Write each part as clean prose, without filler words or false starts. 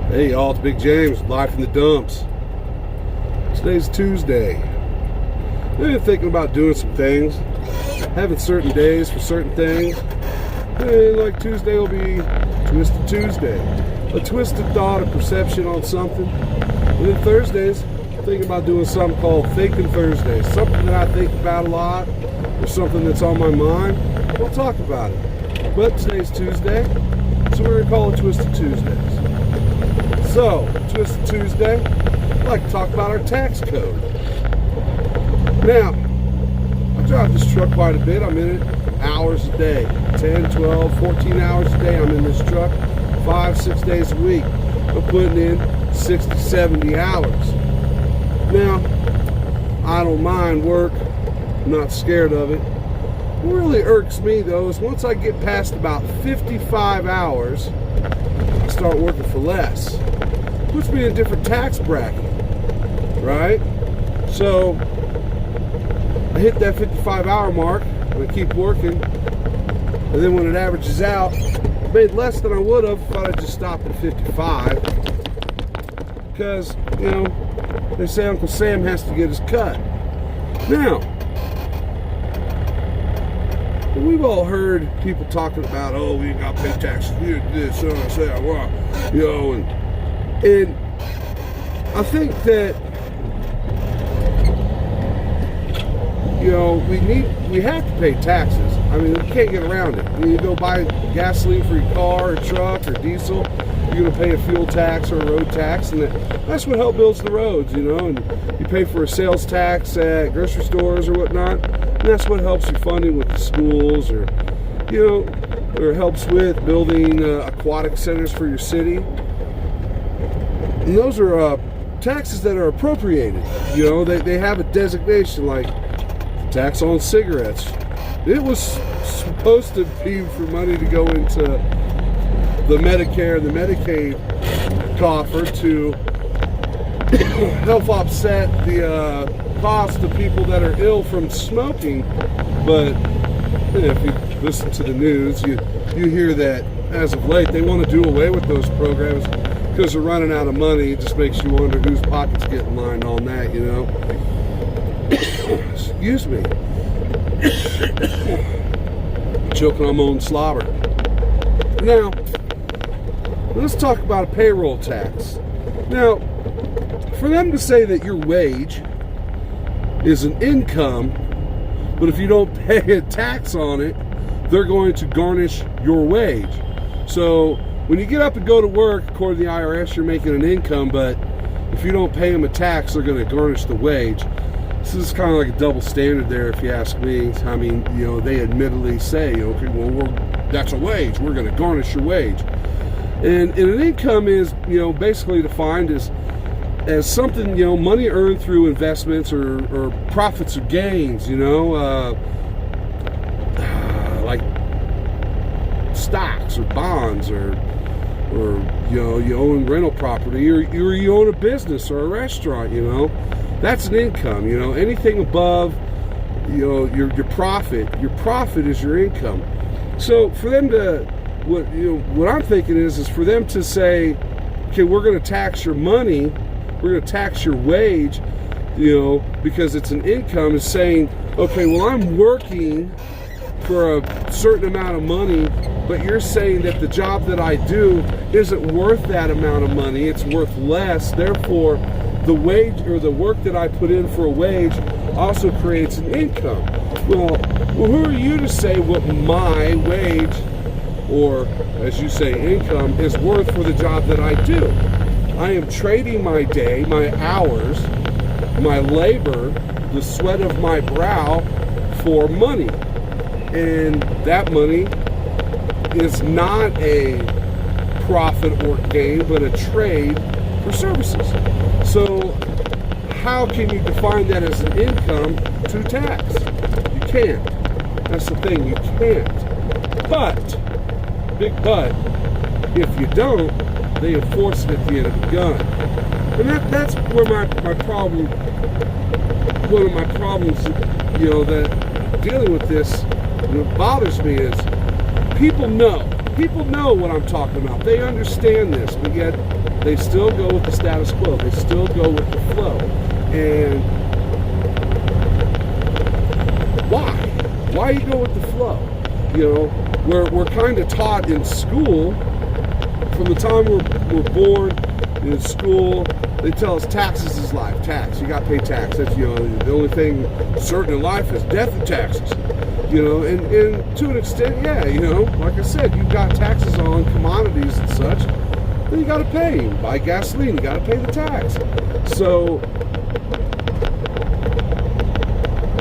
Hey y'all, it's Big James, live from the dumps. Today's Tuesday. I've been thinking about doing some things, having certain days for certain things. And like Tuesday will be Twisted Tuesday. A twisted thought, a perception on something. And then Thursdays, I'm thinking about doing something called Thinking Thursdays. Something that I think about a lot, or something that's on my mind. We'll talk about it. But today's Tuesday, so we're going to call it Twisted Tuesdays. So, Twisted Tuesday, I'd like to talk about our tax code. Now, I drive this truck quite a bit. I'm in it hours a day. 10, 12, 14 hours a day I'm in this truck. 5-6 days a week. I'm putting in 60, 70 hours. Now, I don't mind work. I'm not scared of it. What really irks me, though, is once I get past about 55 hours, I start working for less. Puts me in a different tax bracket, right? So I hit that 55-hour mark and I keep working, and then when it averages out, I made less than I would have if I'd just stopped at 55. Because, you know, they say Uncle Sam has to get his cut. Now, we've all heard people talking about, oh, we ain't got to pay taxes, we did this, so I say I want, you know, and I think that, you know, we have to pay taxes. I mean, we can't get around it. When you go buy gasoline for your car or truck or diesel, you're going to pay a fuel tax or a road tax, and that's what helps builds the roads, you know, and you pay for a sales tax at grocery stores or whatnot, and that's what helps you funding with the schools, or, you know, or helps with building aquatic centers for your city. And those are taxes that are appropriated. You know, they have a designation like tax on cigarettes. It was supposed to be for money to go into the Medicare and the Medicaid coffer to help offset the cost of people that are ill from smoking. But you know, if you listen to the news, you hear that as of late they want to do away with those programs because they're running out of money. It just makes you wonder whose pocket's getting lined on that, you know. Excuse me. Choking on my own slobber. Now, let's talk about a payroll tax. Now, for them to say that your wage is an income, but if you don't pay a tax on it, they're going to garnish your wage. So when you get up and go to work, according to the IRS, you're making an income, but if you don't pay them a tax, they're going to garnish the wage. This is kind of like a double standard there, if you ask me. I mean, you know, they admittedly say, okay, well, that's a wage. We're going to garnish your wage. And an income is, you know, basically defined as something, you know, money earned through investments or profits or gains, you know, like stocks or bonds or you know, you own rental property or you own a business or a restaurant, you know. That's an income, you know. Anything above, you know, your profit is your income. So for them to, what I'm thinking is for them to say, okay, we're going to tax your money, we're going to tax your wage, you know, because it's an income, is saying, okay, well, I'm working for a certain amount of money, but you're saying that the job that I do isn't worth that amount of money, it's worth less, therefore the wage or the work that I put in for a wage also creates an income. Well, who are you to say what my wage, or as you say, income, is worth for the job that I do? I am trading my day, my hours, my labor, the sweat of my brow for money. And that money is not a profit or gain, but a trade for services. So how can you define that as an income to tax? You can't. That's the thing, you can't. But, big but, if you don't, they enforce it at the end of the gun. And that's where my problem, one of my problems, you know, that dealing with this, what bothers me is people know people know what I'm talking about. They understand this, but yet they still go with the status quo. They still go with the flow. And why? Why you go with the flow? You know, we're kind of taught in school, from the time we're born, in school, they tell us taxes is life. Tax, you got to pay tax. That's, you know, the only thing certain in life is death and taxes. You know, and to an extent, yeah, you know, like I said, you've got taxes on commodities and such, then you got to pay. You buy gasoline, you got to pay the tax. So,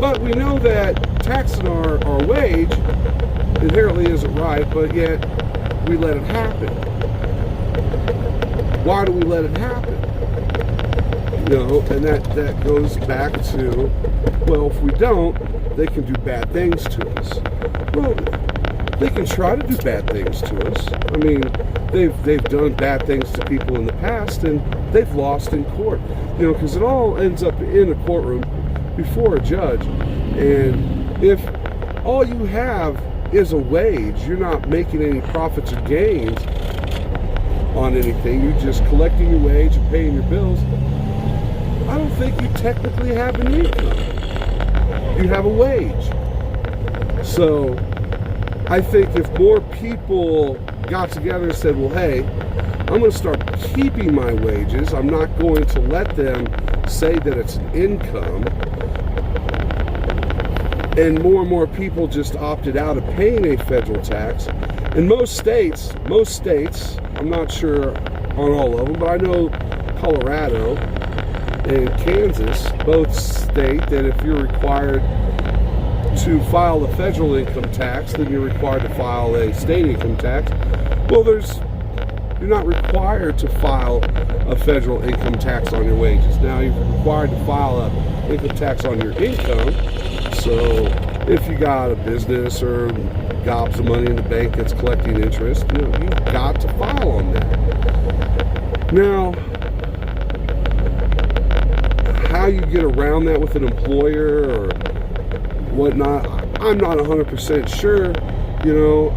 but we know that taxing our wage inherently isn't right, but yet we let it happen. Why do we let it happen? You know, and that goes back to, well, if we don't, they can do bad things to us. Well, they can try to do bad things to us. I mean, they've done bad things to people in the past, and they've lost in court. You know, because it all ends up in a courtroom before a judge. And if all you have is a wage, you're not making any profits or gains on anything. You're just collecting your wage and paying your bills. I don't think you technically have an income. You have a wage. So I think if more people got together and said, well, hey, I'm going to start keeping my wages. I'm not going to let them say that it's an income. And more people just opted out of paying a federal tax. In most states, I'm not sure on all of them, but I know Colorado and Kansas both state that if you're required to file a federal income tax, then you're required to file a state income tax. Well, you're not required to file a federal income tax on your wages. Now, you're required to file an income tax on your income. So if you got a business or gobs of money in the bank that's collecting interest, you know, you've got to file on that. Now, how you get around that with an employer or whatnot, I'm not 100% sure. You know,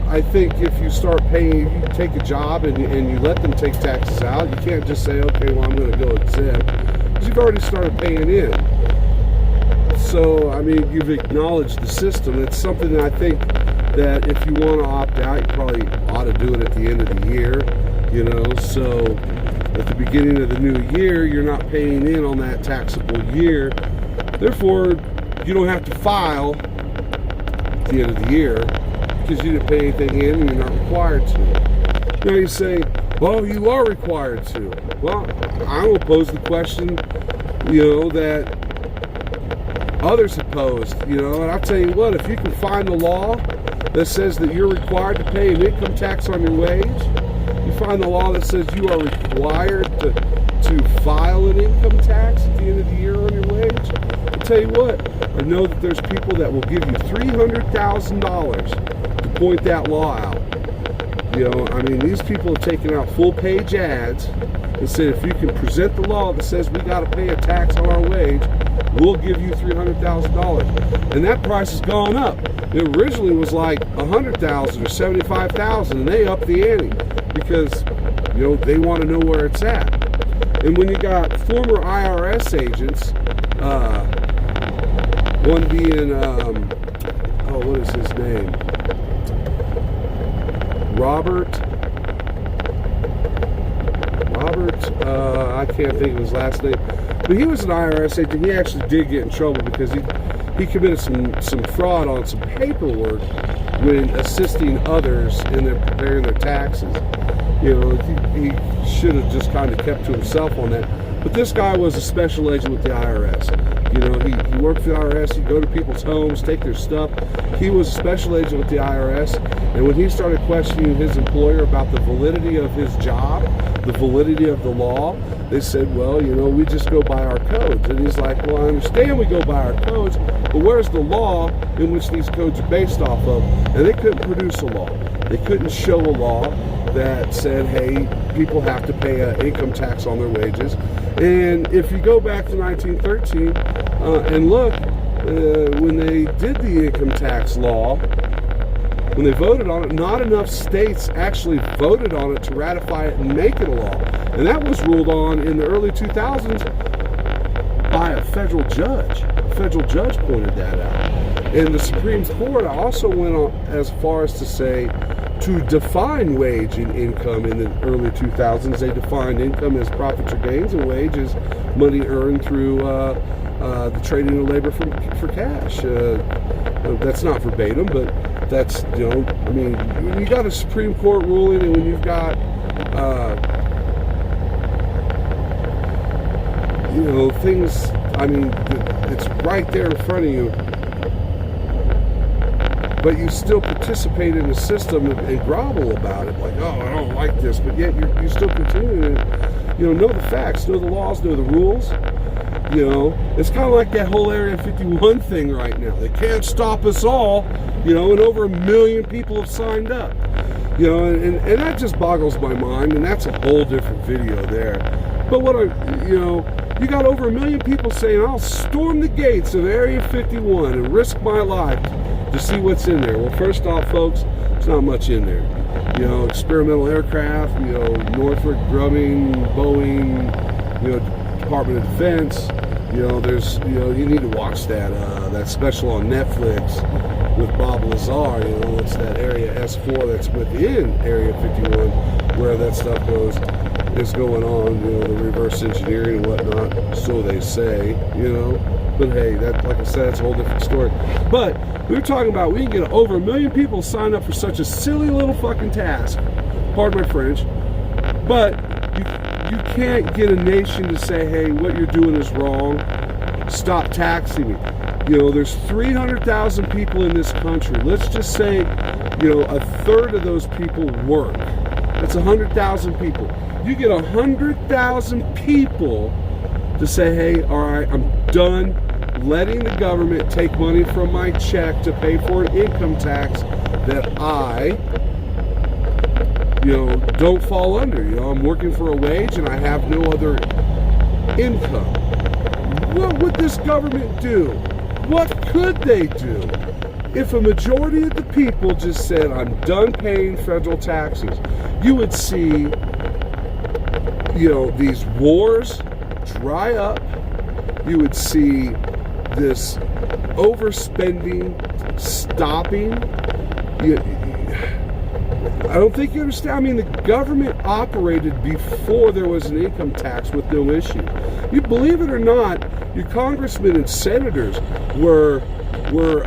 I think if you start paying, you take a job and you let them take taxes out, you can't just say, okay, well, I'm going to go exempt, because you've already started paying in. So, I mean, you've acknowledged the system. It's something that I think that if you want to opt out, you probably ought to do it at the end of the year, you know. So at the beginning of the new year, you're not paying in on that taxable year. Therefore, you don't have to file at the end of the year because you didn't pay anything in and you're not required to. Now you say, well, you are required to. Well, I will pose the question, you know, that others have posed, you know, and I'll tell you what, if you can find the law that says that you're required to pay an income tax on your wage, you find the law that says you are required to file an income tax at the end of the year on your wage, I'll tell you what, I know that there's people that will give you $300,000 to point that law out. You know, I mean, these people have taken out full-page ads and said, if you can present the law that says we got to pay a tax on our wage, we'll give you $300,000. And that price has gone up. It originally was like $100,000 or $75,000, and they upped the ante because, you know, they want to know where it's at. And when you got former IRS agents, one being, what is his name? Robert, I can't think of his last name, but he was an IRS agent. He actually did get in trouble because he committed some fraud on some paperwork when assisting others in preparing their taxes. You know, he should have just kind of kept to himself on that. But this guy was a special agent with the IRS. You know, he worked for the IRS. He'd go to people's homes, take their stuff. He was a special agent with the IRS. And when he started questioning his employer about the validity of his job, the validity of the law, they said, well, you know, we just go by our codes. And he's like, well, I understand we go by our codes, but where's the law in which these codes are based off of? And they couldn't produce a law. They couldn't show a law that said, hey, people have to pay an income tax on their wages. And if you go back to 1913 and look, when they did the income tax law, when they voted on it, not enough states actually voted on it to ratify it and make it a law. And that was ruled on in the early 2000s by a federal judge. A federal judge pointed that out. And the Supreme Court also went on as far as to say to define wage and income in the early 2000s. They defined income as profits or gains, and wage as money earned through the trading of labor for cash. That's not verbatim, but that's, you know, I mean, when you got a Supreme Court ruling, and when you've got, you know, things, I mean, it's right there in front of you, but you still participate in the system and grovel about it, like, oh, I don't like this, but yet you're still continuing to, you know the facts, know the laws, know the rules. You know, it's kind of like that whole Area 51 thing right now. They can't stop us all, you know, and over 1 million people have signed up. You know, and that just boggles my mind, and that's a whole different video there. But you know, you got over 1 million people saying, I'll storm the gates of Area 51 and risk my life to see what's in there. Well, first off, folks, there's not much in there. You know, experimental aircraft, you know, Northrop Grumman, Boeing, you know, Department of Defense. You know, there's, you know, you need to watch that special on Netflix with Bob Lazar. You know, it's that Area S4 that's within Area 51 where that stuff is going on. You know, the reverse engineering and whatnot, so they say. You know, but hey, that, like I said, that's a whole different story. But we were talking about, we can get over 1 million people signed up for such a silly little fucking task. Pardon my French, but you can't get a nation to say, hey, what you're doing is wrong. Stop taxing me. You know, there's 300,000 people in this country. Let's just say, you know, a third of those people work. That's 100,000 people. You get 100,000 people to say, hey, all right, I'm done letting the government take money from my check to pay for an income tax that I, you know, don't fall under. You know, I'm working for a wage and I have no other income. What would this government do? What could they do if a majority of the people just said, I'm done paying federal taxes? You would see, you know, these wars dry up. You would see this overspending stopping. I don't think you understand. I mean, the government operated before there was an income tax with no issue. You believe it or not, your congressmen and senators were your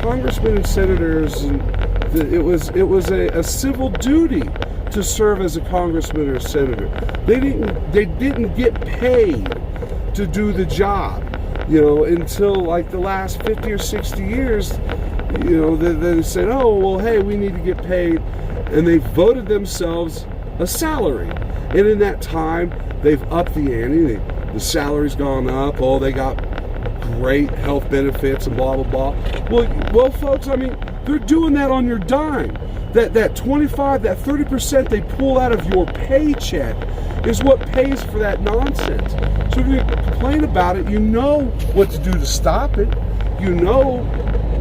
congressmen and senators. It was a civil duty to serve as a congressman or a senator. They didn't get paid to do the job, you know, until like the last 50 or 60 years. You know, they said, oh, well, hey, we need to get paid. And they voted themselves a salary. And in that time, they've upped the ante. The salary's gone up. Oh, they got great health benefits and blah, blah, blah. Well, folks, I mean, they're doing that on your dime. That 25, that 30% they pull out of your paycheck is what pays for that nonsense. So if you complain about it, you know what to do to stop it. You know,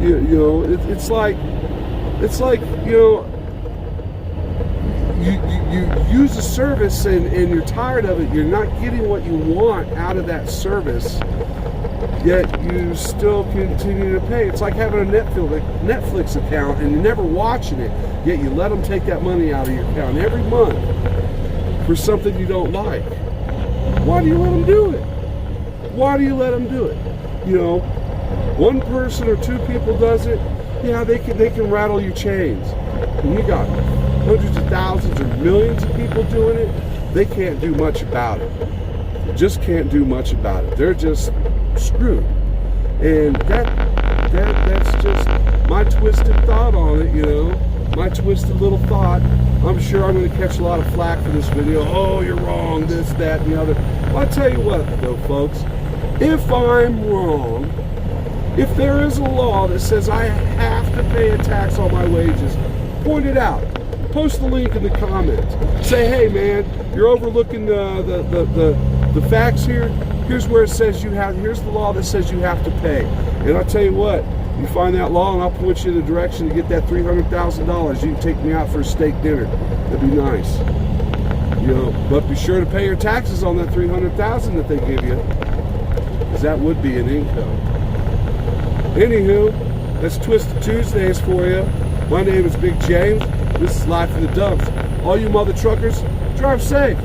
it's like, you know, you use a service and you're tired of it. You're not getting what you want out of that service, yet you still continue to pay. It's like having a Netflix account and you're never watching it, yet you let them take that money out of your account every month for something you don't like. Why do you let them do it? Why do you let them do it? You know, one person or two people does it, yeah, they can rattle your chains. When you got hundreds of thousands or millions of people doing it, they can't do much about it. Just can't do much about it. They're just screwed. And that's just my twisted thought on it, you know. My twisted little thought. I'm sure I'm going to catch a lot of flack for this video. Oh, you're wrong, this, that, and the other. Well, I'll tell you what, though, folks. If I'm wrong, if there is a law that says I have to pay a tax on my wages, point it out. Post the link in the comments. Say, hey, man, you're overlooking the facts here. Here's where it says you have. Here's the law that says you have to pay. And I'll tell you what, You find that law, and I'll point you in the direction to get that $300,000. You can take me out for a steak dinner. That'd be nice. But be sure to pay your taxes on that $300,000 that they give you, because that would be an income. Anywho, that's Twisted Tuesdays for you. My name is Big James. This is Life in the Dumps. All you mother truckers, drive safe.